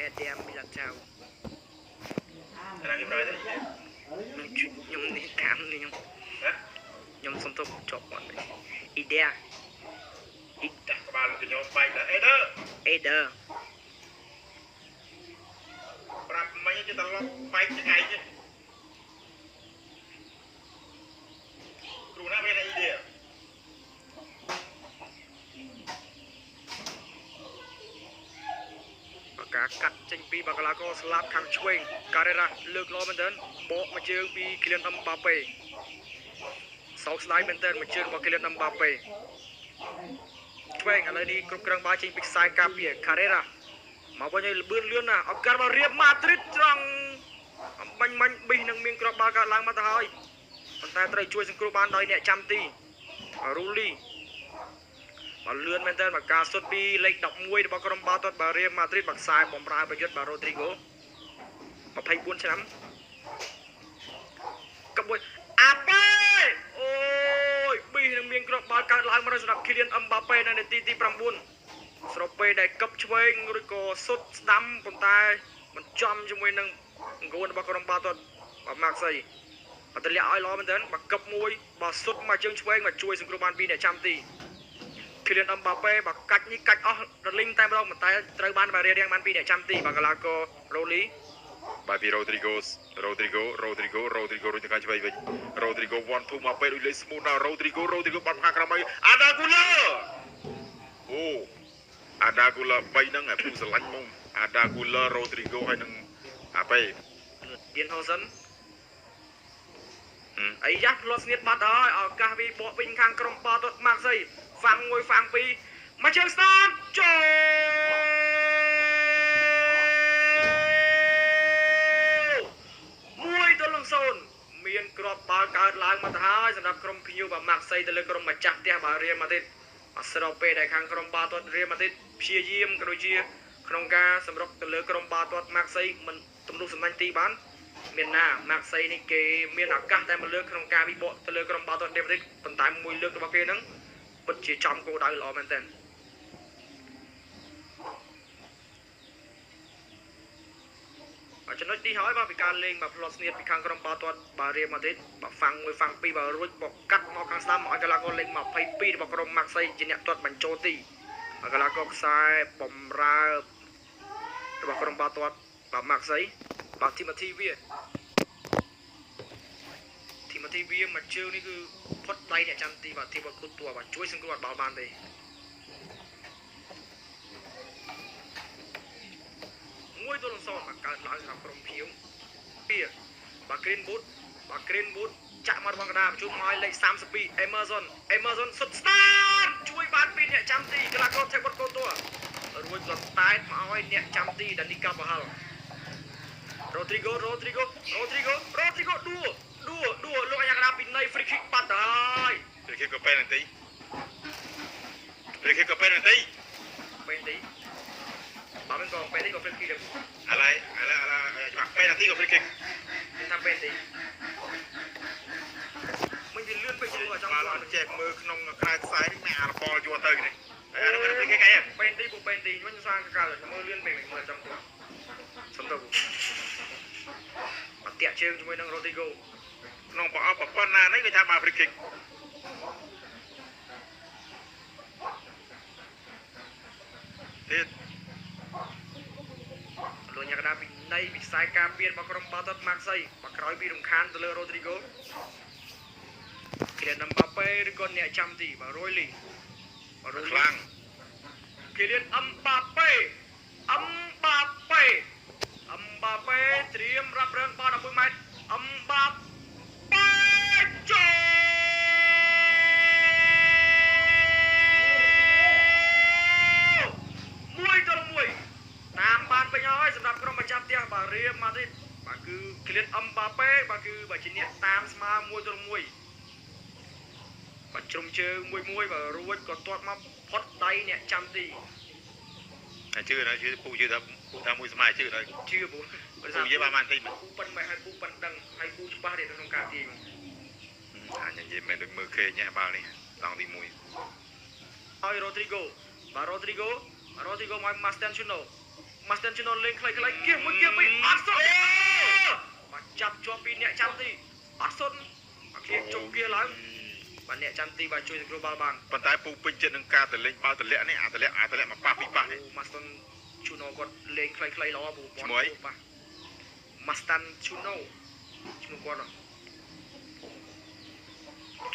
Medem Milatau. Nhung đi cam đi nhung. Nhung xong tục chọc bọn này. Idea. Các bạn thì nhóm bay là Eder. Rap mấy cái tao bay cái ngày chứ. Rủ nào về là idea. Cả cắt trên pi bạc lá có slap khang chuông. Carrera lược lo bên đến. Bộ mà chơi pi Kylian Mbappe. 6 slide bên tên mà chơi của Kylian Mbappe. Chuông ở đây đi cục răng ba trên big side capia Carrera. Mà bao nhiêu bươn lươn à, ở cả vào Real Madrid rằng bánh bình nâng miếng cọp ba cả lang mà ta hỏi. Còn ta tới chui sang cua ban đòi nhẹ trăm ti. Rulli. Mà lươn bên tên mà ca sốt pi lệch đọc muôi để bao cọp ba tuột bà Real Madrid bạc sai bóng ra bởi giật bà Rodrigo. Mà thấy buôn xe lắm. Cặp bôi. Apa? Ôi, bình nâng miếng cọp ba cả lang mà ra Kylian Mbappe này tí tí pram buôn. ស្របពេលដែលកឹបឆ្វេងឬក៏សុតស្ដាំប៉ុន្តែមិនចំជាមួយនឹងអង្គរបស់ក្រុមបាល់ទាត់បាទម៉ាក់សៃអត់ទម្លាក់ឲ្យល្អមែនទែនបាទកឹបមួយបាទសុតមកជើងឆ្វេងមកជួយសង្គ្រោះបានពីអ្នកចាំទី Kylian Mbappe បាទកាច់នេះកាច់អស់រលីងតែម្ដងប៉ុន្តែត្រូវបានបាទរៀបរៀងបានពីអ្នកចាំទីបាទកីឡាករ Rolly បាទពី Rodrigo រួចទៅកាច់ឆ្វេងវិញ Rodrigo វ៉ាន់ធូមកពេលដូចលេងស្មូតណា Rodrigo បាត់ផាក្រោមឲ្យ Adagula អូ Adagula 3ហ្នឹងពូស្រឡាញ់មក Adagula Rodrigo ហើយនឹងអាប៉េ Điền Housen អីយ៉ាស់ផ្លោះស្នៀតបាត់ហើយឱកាសវាបកវិញខាងក្រុមបាល់ទាត់ម៉ាក់សៃហ្វាំងមួយហ្វាំងពីរមកជើងស្តាតចូល1-0មានគ្រាប់បាល់កើតឡើងមកទៅហើយសម្រាប់ក្រុមភីយូបាទម៉ាក់សៃទៅលើក្រុមម្ចាស់ផ្ទះបាទរៀលម៉ាឌ្រីតអស្របពេលដែលខាងក្រុមបាល់ទាត់រៀលម៉ាឌ្រីតព្យាយាមក៏ដូចជាក្នុងការសម្រុកទៅលើក្រុមបាល់ទាត់ម៉ាក់សៃមិនទំនុកសំណាញ់ទីបានមានណាម៉ាក់សៃនេះគេមានឱកាសតែមួយលើកក្នុងការវិបកទៅលើក្រុមបាល់ទាត់រៀលម៉ាឌ្រីតប៉ុន្តែមួយលើករបស់គេហ្នឹងពិតជាចំគោលដៅល្អមែនទែនចំណុចទីហើយបាទពីការលេងបាទផ្លោះស្នៀតពីខាងក្រុមបាល់ទាត់បាទរៀលម៉ាឌ្រីតបាទហ្វាំងមួយហ្វាំងពីរបាទរួចបកកាត់មកខាងស្ដាំឲ្យកីឡាករលេង22របស់ក្រុមម៉ាក់សៃជាអ្នកទាត់បញ្ចូលទីកីឡាករខ្សែបំរើរបស់ក្រុមបាល់ទាត់បាទម៉ាក់សៃបាទធីម៉ាធីវាមកជើងនេះគឺផុតដៃអ្នកចាំទីបាទទីបាល់គូតួបាទជួយសង្គ្រោះបាល់បានទេ1-0មកកើតឡើងសម្រាប់ក្រុមភៀវពីបាទ Green Boot ចាក់មករបស់កណ្ដាលជួបមកឲ្យលេខ32 Emerson សុតស្តាតជួយបានពីអ្នកចាំទីកីឡាករថេបតកូតួរួចគាត់តែតមកឲ្យអ្នកចាំទីដានីកាបហាល់ Rodrigo ដួលោកអាយ៉ាកដាពីនៃ free kick បាត់ហើយ free kick ក៏ពេលបន្តិចបើមិនក៏ពេលនេះក៏ free kick ដែរ អាឡៃពេលបន្តិចក៏ free kick ថាពេលនេះមិនវាលឿនពេកមកចង់គាត់ចេះមើលក្នុងខ្សែខ្សែនេះអារបលយកទៅនេះអានោះ free kick អីពេលទីមិនសាងកាលមើលលឿនពេកមើលចង់គាត់សំដៅអត់តាក់ជើងជាមួយនឹង Rodrigo ក្នុងប្រអប់ប៉ុណ្ណានេះគេថាមក free kick ទៀតលោកញ៉ាកដាពីនៃវិស័យការពាររបស់ក្រុមបាល់ទាត់ម៉ាក់សៃមកក្រោយពីរំខានទៅលើ Rodrigo Kylian Mbappe ឬក៏អ្នកចាំទីបាទ Rolly ខ្លាំង Kylian Mbappe ត្រៀមរាប់រងបាល់11ម៉ែត្រ Mbappe ចូលតាមបានពេញហើយសម្រាប់ក្រុមម្ចាស់ផ្ទះបាទរៀលម៉ាឌ្រីតបាទគឺ Kylian Mbappe បាទគឺបាទជាអ្នកតាមស្មើ1-1បាទជ្រុំជើងមួយបាទរួចក៏ទាត់មកផុតដៃអ្នកចាំទីហើយជឿពូជឿថាមួយស្មើជឿហើយជឿពូនិយាយបានតិចពូប៉ិនមិនឲ្យពូប៉ិនដឹងហើយពូច្បាស់ទេក្នុងការទាញអានិយាយមិនដូចមើលគេញ៉ាបាល់នេះដងទី1ហើយ Rodrigo មក Mascherano Master Chino លេងខ្លីៗគៀសមួយគៀសពីអត់សុទ្ធបាទចាប់ជាប់ពីអ្នកចាំទីអត់សុទ្ធមកគៀសជុំគៀសឡើងបាទអ្នកចាំទីបាទជួយសង្គ្រោះបាល់បានប៉ុន្តែពូពេញចិត្តនឹងការទៅលេងបាល់ទម្លាក់នេះអាទម្លាក់មកប៉ះពីប៉ះនេះ Master Chino គាត់លេងខ្លីៗល្អពូគាត់បាទ Master Chino ឈ្មោះគាត់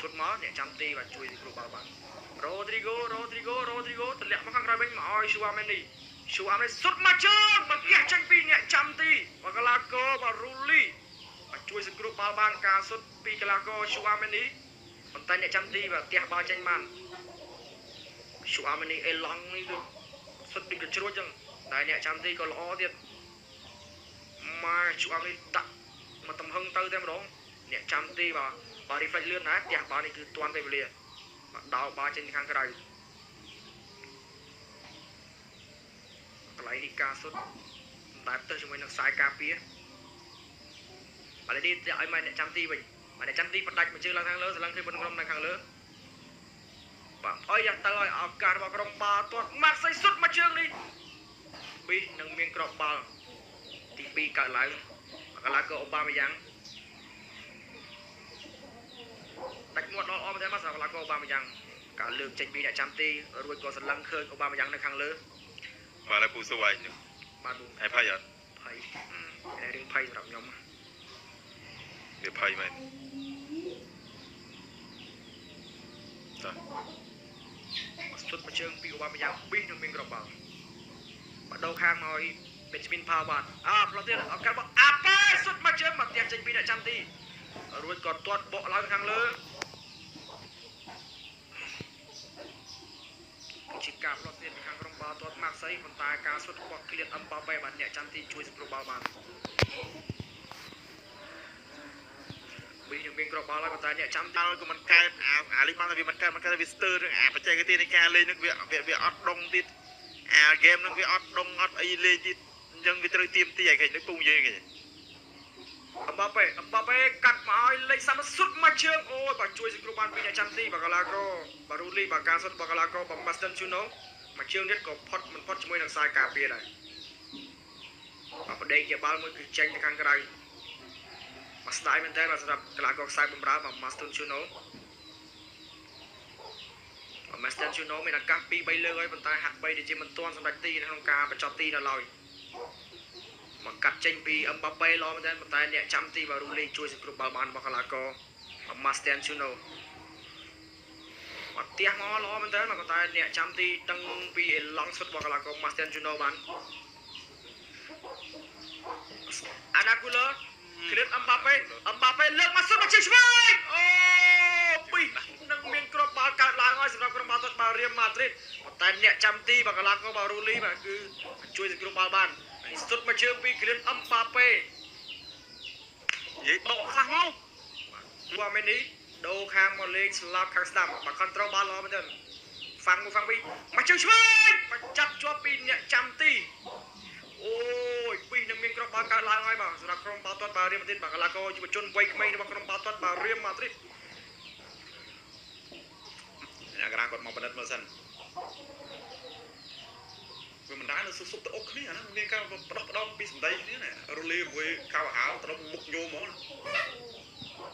ឈុតមកអ្នកចាំទីបាទជួយសង្គ្រោះបាល់បាន Rodrigo ទម្លាក់មកខាងក្រោយវិញមកឲ្យ Chouameni សុទ្ធមកជើងមកគះចេញពីអ្នកចាំទីបកឡាកោបាទ Ruli បាទជួយសង្គ្រោះបាល់បានការសុទ្ធពីកីឡាករ Chouameni ប៉ុន្តែអ្នកចាំទីបាទទះបាល់ចេញបាន Chouameni អេឡង់នេះគឺសុទ្ធពីកញ្ជ្រួចចឹងតែអ្នកចាំទីក៏ល្អទៀតមក Chouameni ដាក់មកទំហឹងទៅតែម្ដងអ្នកចាំទីបាទ reflect លឿនណាទះបាល់នេះគឺទាន់ពេលវេលាបាទដោបាល់ចេញខាងក្រៅកន្លែងនេះការសុទ្ធតែទៅជាមួយនឹងខ្សែការពារបាទនេះឲ្យមកអ្នកចាំទីវិញបាទអ្នកចាំទីបដាច់មកជើងឡើងខាងលើស្រឡឹងឃើញប៉ុនក្រុមនៅខាងលើបាទអើយយ៉ាងទៅឲ្យឱកាសរបស់ក្រុមបាល់ទាត់ម៉ាក់សៃសុទ្ធមកជើងនេះពីនឹងមានក្របបាល់ទី2កើតឡើងកីឡាករអូបាម៉ាយ៉ាងដាច់មាត់ដល់អមតែមកសម្រាប់កីឡាករអូបាម៉ាយ៉ាងការលើកចេញពីអ្នកចាំទីរួចក៏ស្រឡឹងឃើញអូបាម៉ាយ៉ាងនៅខាងលើបាទហើយពូសួរឯងបាទហើយភ័យអត់ភ័យរឿងភ័យសម្រាប់ខ្ញុំវាភ័យមែនតើមកសុទ្ធមកជើងពីអូបាម៉ាយ៉ាងពីនឹងមានក្របបាល់បដូរខាងមកឲ្យ Benjamin Pavard ផ្លោះទៀតឱកាសរបស់អាប៉ែសុទ្ធមកជើងមកផ្ទះចេញពីអ្នកចាំទីរួចក៏ទាត់បកឡើងខាងលើជាការផ្លោះទៀតពីខាងក្រុមបាល់ទាត់ម៉ាក់សៃប៉ុន្តែការសុទ្ធរបស់ Kylian Mbappé បានអ្នកចាំទីជួយសង្គ្រោះបាល់បានវិញមានក្របបាល់ហើយប៉ុន្តែអ្នកចាំទីក៏មិនកើតអាលេខបានតែវាមិនកើតវាស្ទើរអាបច្ចេកទេសនៃការលេងនឹងវាអត់ដងទៀតអាហ្គេមនឹងវាអត់ដងអត់អីលេងទៀតអញ្ចឹងវាត្រូវទៀមទីឲ្យគេនឹងពងយើងគេMbappé កាត់មកឲ្យលេខ30សុទ្ធមកជើងអូយបាទជួយសង្គ្រោះបានពីអ្នកចាំទីបាទកីឡាករបាទ Ruli បាទការសុទ្ធរបស់កីឡាករបាទ Master Chino មកជើងទៀតក៏មិនផុតជាមួយនឹងខ្សែការពារដែរបាទបដេកជាបាល់មួយគឺចេញទៅខាងក្រៅមកស្ដាយមែនតើបាទសម្រាប់កីឡាករខ្សែបម្រើបាទ Master Chino បាទ Master Chino មានឱកាស 2-3 លើកហើយប៉ុន្តែហាក់បីដូចជាមិនទាន់សម្រេចទីនៅក្នុងការបញ្ចប់ទីនៅឡើយមកកាត់ចេញពី Mbappé ល្អមែនតើប៉ុន្តែអ្នកចាំទីបាទ Ruli ជួយសង្គ្រោះបាល់បានរបស់កីឡាករ Master Chino អត់ផ្ទះមកល្អមែនតើប៉ុន្តែអ្នកចាំទីដឹងពីអេឡង់សុទ្ធរបស់កីឡាករ Master Chino បានអាណាគូឡូគ្រៀត Mbappé លើកមកសុទ្ធមកជើងឆ្វេងអូពីនឹងមានគ្រាប់បាល់កើតឡើងហើយសម្រាប់ក្រុមបាល់ទាត់បាល់រៀលម៉ាឌ្រីតប៉ុន្តែអ្នកចាំទីបាទកីឡាករបាទ Ruli បាទគឺជួយសង្គ្រោះបាល់បាននេះសុទ្ធមកជើងពីគ្រៀត Mbappé និយាយដកខ្លះមកChouameni ដូរខាងមកលេងស្លាប់ខាងស្ដាំបាទ control បាល់ល្អមែនទេហ្វាំងពីមកជើងឆ្វេងមកចាប់ជាប់ពីអ្នកចាំទីអូយពីនឹងមានគ្រាប់បាល់កើតឡើងហើយបាទសម្រាប់ក្រុមបាល់ទាត់បាល់រៀលម៉ាឌ្រីតបាទកីឡាករយុវជនវ័យក្មេងរបស់ក្រុមបាល់ទាត់បាល់រៀលម៉ាឌ្រីតអ្នកក្រានគាត់មកបណ្ឌិតមើលសិនវាមិនដែរនៅសុបទៅអុកគ្នាណាមានការផ្ដោតពីសម្ដីនេះណា Ruli មួយកៅហាវទៅមុខញោមហ្មង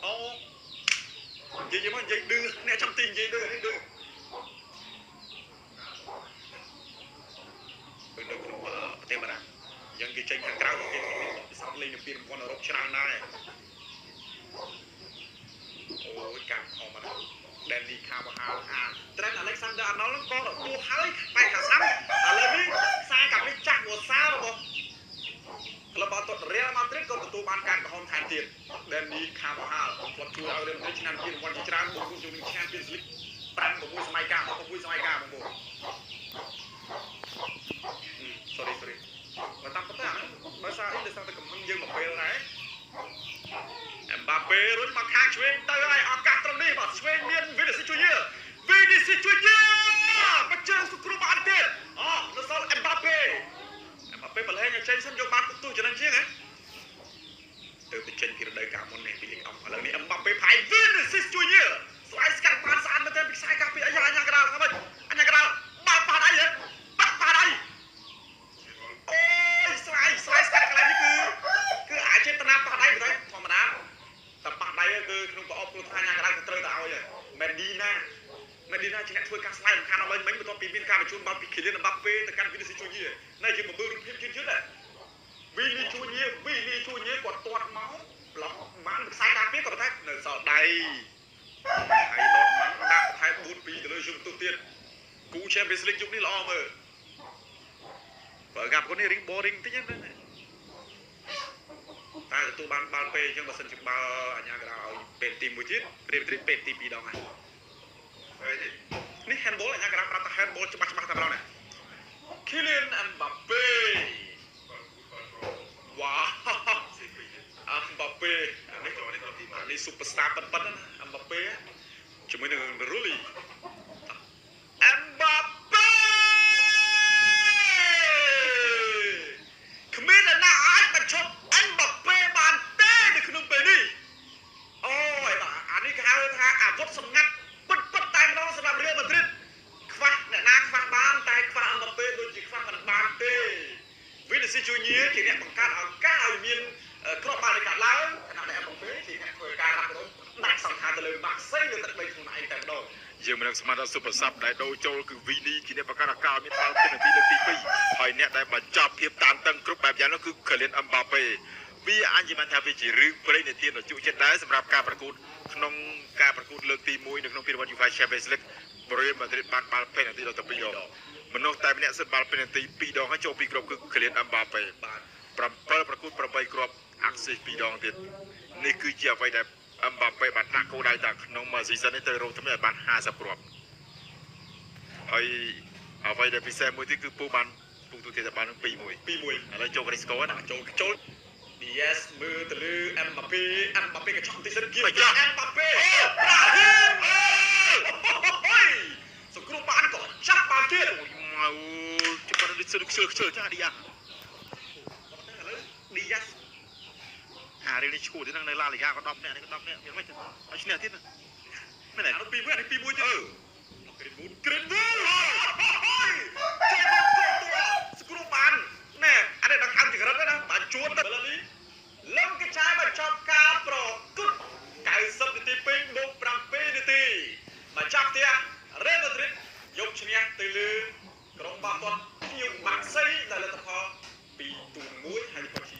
អូនិយាយមកនិយាយឌឺអ្នកចាំទីនិយាយឌឺនេះឌឺពេលនៅក្នុងប្រទេសបារាំងយ៉ាងគេចេញខាងក្រៅគេពិសោធន៍លេងនៅពីរំព័ន្ធអឺរ៉ុបច្រើនណាស់អូយកាប់អមណាDanny Carvajal Trent Alexander-Arnold ក៏ទទួលហើយបែកខាងស្ដាំឥឡូវនេះខ្សែកាប់នេះចាស់មួយសារបស់ក្លឹបបាល់ទាត់ Real Madrid ក៏ទទួលបានការកំហុសថែមទៀត Danny Carvajal គាត់ជួយឲ្យ Real Madrid ឆ្នាំជារង្វាន់ជាច្រើនមកជួយនឹង Champions League 5-6សម័យកាលបងប្អូនsorry បើតាមពិតណាបើសារអីលើសារតែកំហឹងយើងមកពេលដែរMbappé រុញមកខាងឆ្វេងទៅហើយឱកាសត្រង់នេះបាទឆ្វេងមាន Vinicius Junior មកជើងសង្គ្រោះបានទៀតនៅសល់ Mbappé បលែងចេញសិនយកបានទោះចំណេញជាងហ៎ទៅចេញពីរដូវកាលមុននេះពីលេខអមឥឡូវនេះ Mbappé ផាយ Vinicius Junior ស្វ័យស្កាត់បានស្អាតមែនទែនពីខ្សែការពារអាយ៉ាកដាលហ្នឹងអញ្ញាកដាលបាត់ដៃហ៎បាត់ដៃអូ ជាអ្នកធ្វើការស្លាយរំខានអស់វិញបន្ទាប់ពីមានការបញ្ជូនបាល់ពី Kylian Mbappé ទៅកាន់ Vinicius Junior នៅយើងមើលរូបភាពយឺតៗដែរ Vinicius Junior គាត់ទាត់មកប្លង់បានខ្សែការពារក៏ប៉ុន្តែនៅសល់ដៃហើយដតមកដាក់ថែម 4-2 ទៅលើយុវទូទៀតគូ Champions League យុគនេះល្អមើលបើកាប់គាត់នេះ ring boring តិចហ្នឹងតែទទួលបានបាល់ពេលអញ្ចឹងបើសិនជាបាល់អញ្ញាកណ្ដាលឲ្យពេលទី1ទៀតព្រាមពេលទី2ដងហើយនេះ handball អញ្ញាកណ្ដាលប្រាប់ថា handball ច្បាស់តែម្ដងនេះ Kylian Mbappé វ៉ា Mbappé នេះ superstar ប៉ិនណា Mbappé ជាមួយនឹង Rulli Mbappé គ្មានអ្នកណាអាចបញ្ឈប់ Mbappé បានទេនៅក្នុងពេលនេះអូយបាទអានេះគេហៅថាអាវុធសម្ងាត់ពិតតែម្ដងសម្រាប់ Real Madrid ខ្វះអ្នកណាខ្វះបានតែខ្វះ Mbappé ដូចជាខ្វះមិនបានទេ Vinicius Junior ជាអ្នកបង្កើតឱកាសឲ្យមានគ្រាប់បាល់នៃកាត់ឡើងខណៈដែល Mbappé ជាអ្នកធ្វើការរ៉ាប់រងដាក់សង្ខារទៅលើបាក់សីលើទឹកដីខ្លួនឯងតែម្ដងយើងមិននឹងស្មានថា Super Sub ដែលដូរចូលគឺ Vini ជាអ្នកបង្កើតឱកាសឲ្យមានបាល់ពេញនាទីលើកទី2ហើយអ្នកដែលបញ្ចប់ភាពតានតឹងគ្រប់បែបយ៉ាងនោះគឺ Kylian Mbappé វាអាចនិយាយថាវាជារឿងព្រេងនិទានដ៏ជក់ចិត្តដែរសម្រាប់ការប្រកួតក្នុងការប្រកួតលើកទី1នៅក្នុងពានរង្វាន់ UEFA Champions League Real Madrid បានបាល់ពេញនាទីដល់ទៅ2ដងមនុស្សតែម្នាក់សិតបាល់ពេញនាទី2ដងហើយចូលពីក្រុមគឺ Kylian Mbappé បាន7ប្រកួត8គ្រាប់អាក់ស៊ីស2ដងទៀតនេះគឺជាអ្វីដែល Mbappé បានដាក់គោលដៅតែក្នុងមួយ season នេះទៅរកថ្មីឲ្យបាន50គ្រាប់ហើយអ្វីដែលពិសេសមួយទៀតគឺពូបានពូទូទាត់បាន2-1ឥឡូវចូល Risco ណាចូល Diaz មើលទៅលើ Mbappé ក៏ឆក់ទីសិនគៀប Mbappé សង្គ្រោះបានក៏ចាប់បានទៀតអូយមកចាប់បានដូចខ្ជិលចា Diaz រឿងនេះឈួតហ្នឹងនៅឡាលីហ្គាក៏10នាក់នេះក៏10នាក់មានមិនឲ្យឈ្នះទៀតមែនទេអានោះ2-1ទៀតGreenwood សង្គ្រោះបានណែអានេះដល់ខាងចង្រិតណាបានជួនទៅឥឡូវនេះលឹមកញ្ឆាយបញ្ចប់ការប្រកួត90នាទីពេញមក7នាទីបញ្ចប់ផ្ទះ Real Madrid យកឈ្នះទៅលើក្រុមបាល់ទាត់ភៀវបាក់សីដែលលទ្ធផល2-1ហើយក៏ជា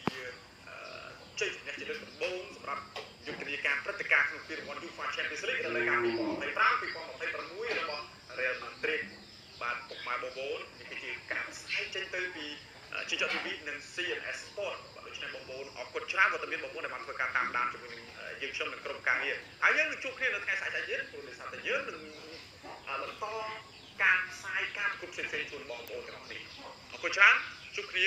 ជ័យជំនះជាលើកដំបូងសម្រាប់យុទ្ធនាការព្រឹត្តិការណ៍ក្នុងពានរង្វាន់ UEFA Champions League រដូវកាល2025-2026របស់ Real Madrid បាទពុកម៉ែបងប្អូននេះគឺជាការផ្សាយចេញទៅពីជាចត TV និង CNS Sport បាទដូច្នេះបងប្អូនអរគុណច្រើនវត្តមានបងប្អូនដែលបានធ្វើការតាមដានជាមួយនឹងយើងខ្ញុំនិងក្រុមការងារហើយយើងនឹងជួបគ្នានៅថ្ងៃស្អែកទៀតព្រោះដោយសារតែយើងនឹងបន្តការផ្សាយការប្រកួតផ្សេងៗជូនបងប្អូនទាំងអស់គ្នាអរគុណច្រើនជួបគ្នា